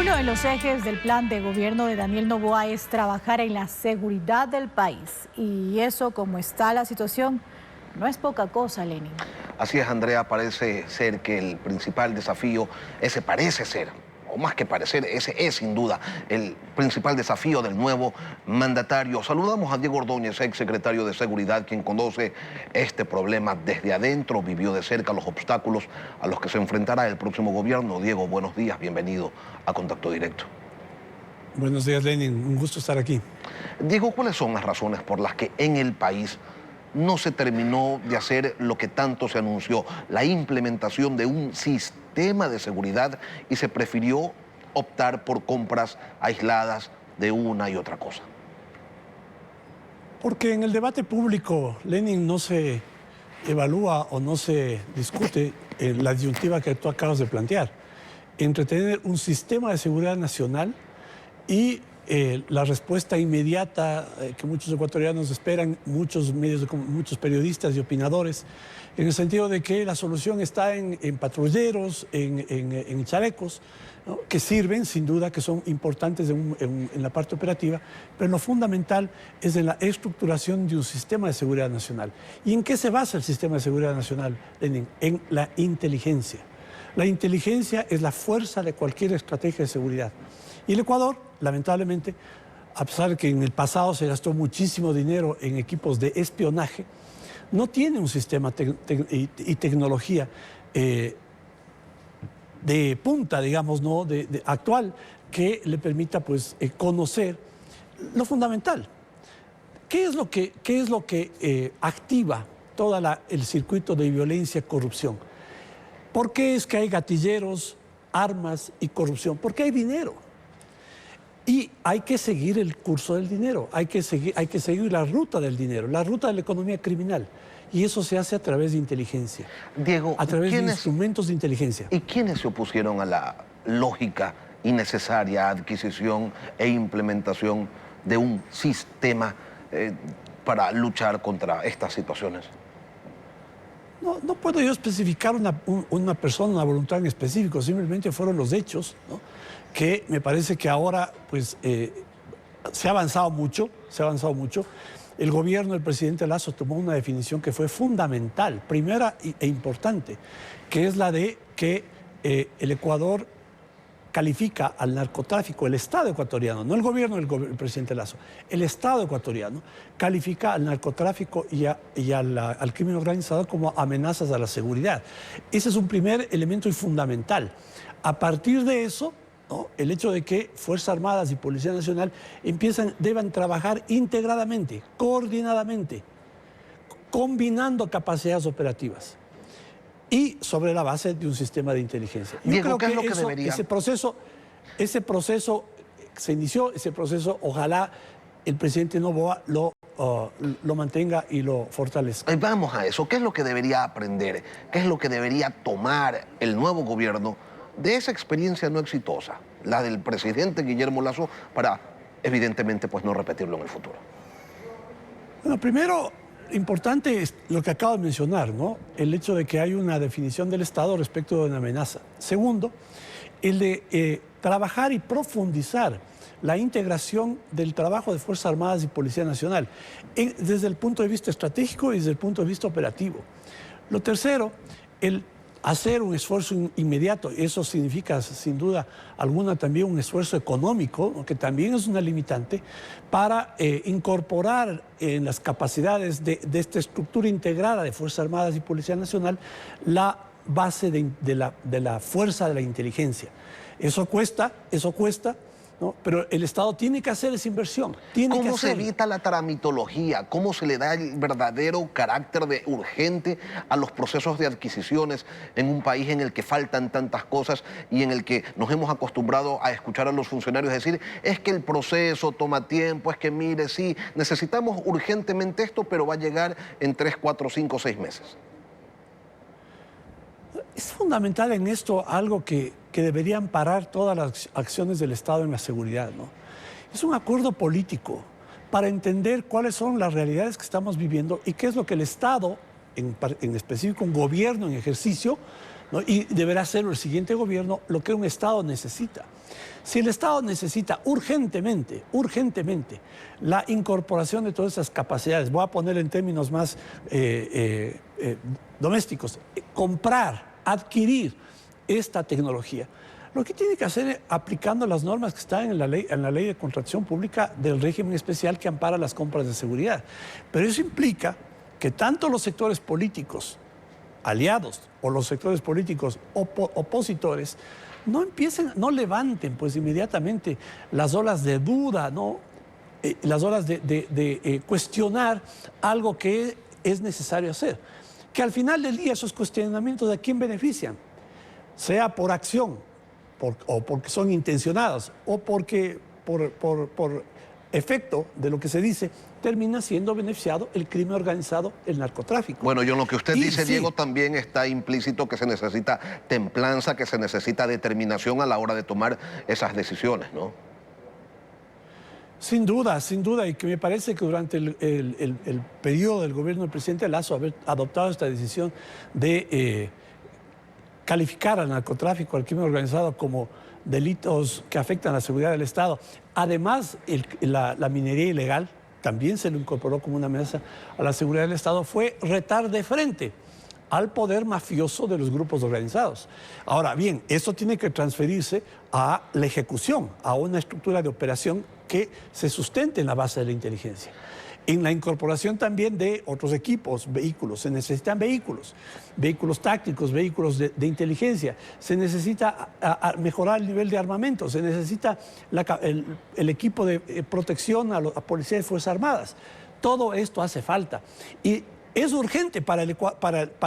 Uno de los ejes del plan de gobierno de Daniel Noboa es trabajar en la seguridad del país. Y eso, como está la situación, no es poca cosa, Lenin. Así es, Andrea, parece ser que el principal desafío, o más que parecer, ese es sin duda el principal desafío del nuevo mandatario. Saludamos a Diego Ordóñez, ex secretario de Seguridad, quien conoce este problema desde adentro, vivió de cerca los obstáculos a los que se enfrentará el próximo gobierno. Diego, buenos días, bienvenido a Contacto Directo. Buenos días, Lenin, un gusto estar aquí. Diego, ¿cuáles son las razones por las que en el país no se terminó de hacer lo que tanto se anunció, la implementación de un sistema de seguridad, y se prefirió optar por compras aisladas de una y otra cosa? Porque en el debate público, Lenin, no se evalúa o no se discute la disyuntiva que tú acabas de plantear, entre tener un sistema de seguridad nacional y la respuesta inmediata que muchos ecuatorianos esperan, muchos periodistas y opinadores, en el sentido de que la solución está en patrulleros, en chalecos, ¿no?, que sirven, sin duda, que son importantes en la parte operativa, pero lo fundamental es en la estructuración de un sistema de seguridad nacional. ¿Y en qué se basa el sistema de seguridad nacional, Lenin? En la inteligencia. La inteligencia es la fuerza de cualquier estrategia de seguridad. Y el Ecuador, lamentablemente, a pesar de que en el pasado se gastó muchísimo dinero en equipos de espionaje, no tiene un sistema y tecnología de punta, digamos, ¿no?, actual, que le permita, pues, conocer lo fundamental. ¿Qué es lo que activa todo el circuito de violencia y corrupción? ¿Por qué es que hay gatilleros, armas y corrupción? Porque hay dinero. Y hay que seguir el curso del dinero, hay que seguir la ruta del dinero, la ruta de la economía criminal. Y eso se hace a través de inteligencia. Diego, a través de instrumentos de inteligencia. ¿Y quiénes se opusieron a la lógica y necesaria adquisición e implementación de un sistema para luchar contra estas situaciones? No puedo yo especificar una persona, una voluntad en específico, simplemente fueron los hechos, ¿no?, que me parece que ahora, pues, se ha avanzado mucho. El gobierno del presidente Lasso tomó una definición que fue fundamental, primera e importante, que es la de que el Ecuador califica al narcotráfico, el Estado ecuatoriano, no el gobierno del presidente Lasso, el Estado ecuatoriano califica al narcotráfico y al crimen organizado como amenazas a la seguridad. Ese es un primer elemento y fundamental. A partir de eso, ¿no?, el hecho de que Fuerzas Armadas y Policía Nacional deban trabajar integradamente, coordinadamente, combinando capacidades operativas y sobre la base de un sistema de inteligencia. Diego, ¿qué es lo que debería? Ese proceso se inició, ojalá el presidente Noboa lo mantenga y lo fortalezca. Vamos a eso. ¿Qué es lo que debería aprender? ¿Qué es lo que debería tomar el nuevo gobierno de esa experiencia no exitosa, la del presidente Guillermo Lasso, para, evidentemente, pues, no repetirlo en el futuro? Bueno, primero, importante es lo que acabo de mencionar, ¿no?, el hecho de que hay una definición del Estado respecto de una amenaza. Segundo, el de trabajar y profundizar la integración del trabajo de Fuerzas Armadas y Policía Nacional, desde el punto de vista estratégico y desde el punto de vista operativo. Lo tercero, el hacer un esfuerzo inmediato, eso significa sin duda alguna también un esfuerzo económico, que también es una limitante, para incorporar en las capacidades de esta estructura integrada de Fuerzas Armadas y Policía Nacional la base de la fuerza de la inteligencia. Eso cuesta, ¿no?, pero el Estado tiene que hacer esa inversión. ¿Cómo se evita la tramitología? ¿Cómo se le da el verdadero carácter de urgente a los procesos de adquisiciones en un país en el que faltan tantas cosas y en el que nos hemos acostumbrado a escuchar a los funcionarios decir: es que el proceso toma tiempo, es que mire, sí, necesitamos urgentemente esto, pero va a llegar en 3, 4, 5, 6 meses? Es fundamental en esto algo que deberían parar todas las acciones del Estado en la seguridad, ¿no? Es un acuerdo político para entender cuáles son las realidades que estamos viviendo y qué es lo que el Estado, en específico un gobierno en ejercicio, ¿no? Y deberá ser el siguiente gobierno lo que un Estado necesita. Si el Estado necesita urgentemente la incorporación de todas esas capacidades, voy a poner en términos más domésticos, comprar, adquirir esta tecnología, lo que tiene que hacer es aplicando las normas que están en la ley de contratación pública del régimen especial que ampara las compras de seguridad. Pero eso implica que tanto los sectores políticos aliados o los sectores políticos opositores no levanten pues inmediatamente las olas de duda, ¿no? Las olas de cuestionar algo que es necesario hacer. Que al final del día esos cuestionamientos ¿a quién benefician? Sea por acción, o porque son intencionados, o porque por efecto de lo que se dice, termina siendo beneficiado el crimen organizado, el narcotráfico. Bueno, yo en lo que usted dice, sí, Diego, también está implícito que se necesita templanza, que se necesita determinación a la hora de tomar esas decisiones, ¿no? Sin duda, y que me parece que durante el periodo del gobierno del presidente Lasso haber adoptado esta decisión de calificar al narcotráfico, al crimen organizado como delitos que afectan la seguridad del Estado. Además, la minería ilegal también se lo incorporó como una amenaza a la seguridad del Estado, fue retar de frente al poder mafioso de los grupos organizados. Ahora bien, eso tiene que transferirse a la ejecución, a una estructura de operación que se sustente en la base de la inteligencia. En la incorporación también de otros equipos, vehículos, se necesitan vehículos tácticos, vehículos de inteligencia, se necesita mejorar el nivel de armamento, se necesita el equipo de protección a policía y fuerzas armadas. Todo esto hace falta y es urgente para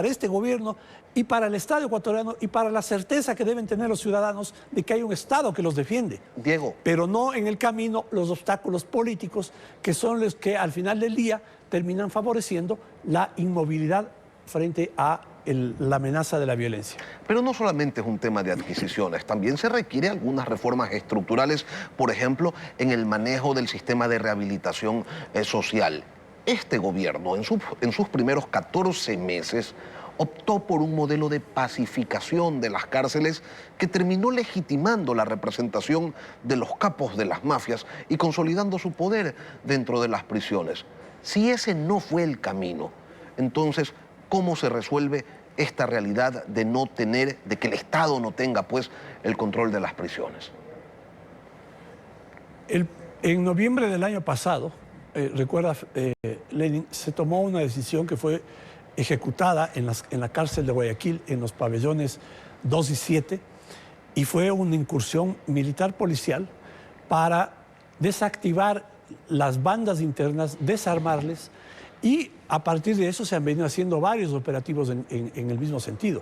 este gobierno y para el Estado ecuatoriano y para la certeza que deben tener los ciudadanos de que hay un Estado que los defiende. Diego. Pero no en el camino los obstáculos políticos que son los que al final del día terminan favoreciendo la inmovilidad frente a la amenaza de la violencia. Pero no solamente es un tema de adquisiciones, también se requiere algunas reformas estructurales, por ejemplo, en el manejo del sistema de rehabilitación social. Este gobierno, en sus primeros 14 meses, optó por un modelo de pacificación de las cárceles que terminó legitimando la representación de los capos de las mafias y consolidando su poder dentro de las prisiones. Si ese no fue el camino, entonces, ¿cómo se resuelve esta realidad de que el Estado no tenga, pues, el control de las prisiones? En noviembre del año pasado, recuerda, Lenin, se tomó una decisión que fue ejecutada en la cárcel de Guayaquil, en los pabellones 2 y 7, y fue una incursión militar policial para desactivar las bandas internas, desarmarles, y a partir de eso se han venido haciendo varios operativos en el mismo sentido.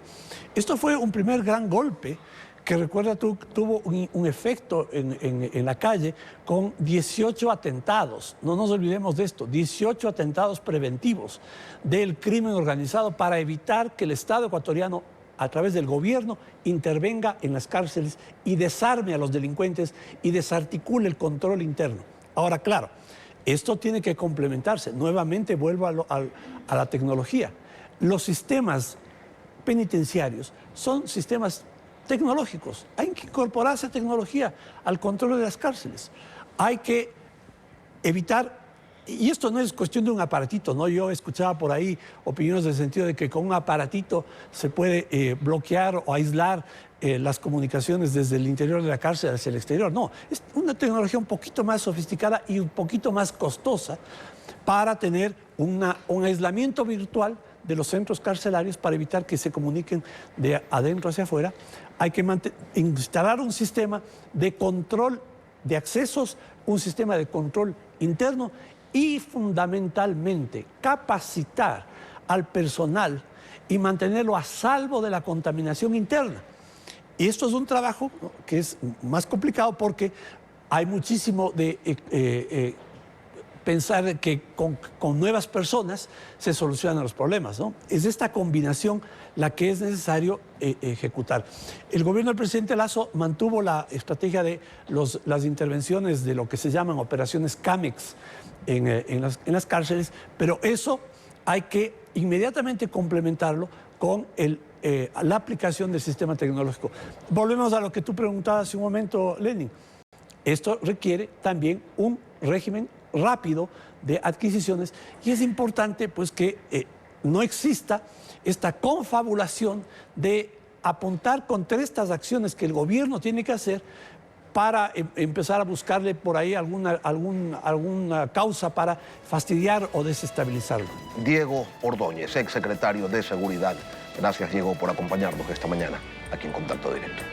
Esto fue un primer gran golpe que, recuerda tú, tuvo un efecto en la calle con 18 atentados. No nos olvidemos de esto, 18 atentados preventivos del crimen organizado para evitar que el Estado ecuatoriano, a través del gobierno, intervenga en las cárceles y desarme a los delincuentes y desarticule el control interno. Ahora, claro, esto tiene que complementarse. Nuevamente vuelvo a la tecnología. Los sistemas penitenciarios son sistemas tecnológicos. Hay que incorporarse tecnología al control de las cárceles. Hay que evitar, y esto no es cuestión de un aparatito, ¿no? Yo escuchaba por ahí opiniones en el sentido de que con un aparatito se puede bloquear o aislar las comunicaciones desde el interior de la cárcel hacia el exterior. No, es una tecnología un poquito más sofisticada y un poquito más costosa para tener un aislamiento virtual de los centros carcelarios para evitar que se comuniquen de adentro hacia afuera. Hay que instalar un sistema de control de accesos, un sistema de control interno y fundamentalmente capacitar al personal y mantenerlo a salvo de la contaminación interna. Y esto es un trabajo que es más complicado porque hay muchísimo de pensar que con nuevas personas se solucionan los problemas, ¿no? Es esta combinación la que es necesario ejecutar. El gobierno del presidente Lasso mantuvo la estrategia de las intervenciones de lo que se llaman operaciones CAMEX en las cárceles, pero eso hay que inmediatamente complementarlo con la aplicación del sistema tecnológico. Volvemos a lo que tú preguntabas hace un momento, Lenin. Esto requiere también un régimen rápido de adquisiciones y es importante pues que no exista esta confabulación de apuntar contra estas acciones que el gobierno tiene que hacer para empezar a buscarle por ahí alguna causa para fastidiar o desestabilizarlo. Diego Ordóñez, exsecretario de Seguridad. Gracias, Diego, por acompañarnos esta mañana aquí en Contacto Directo.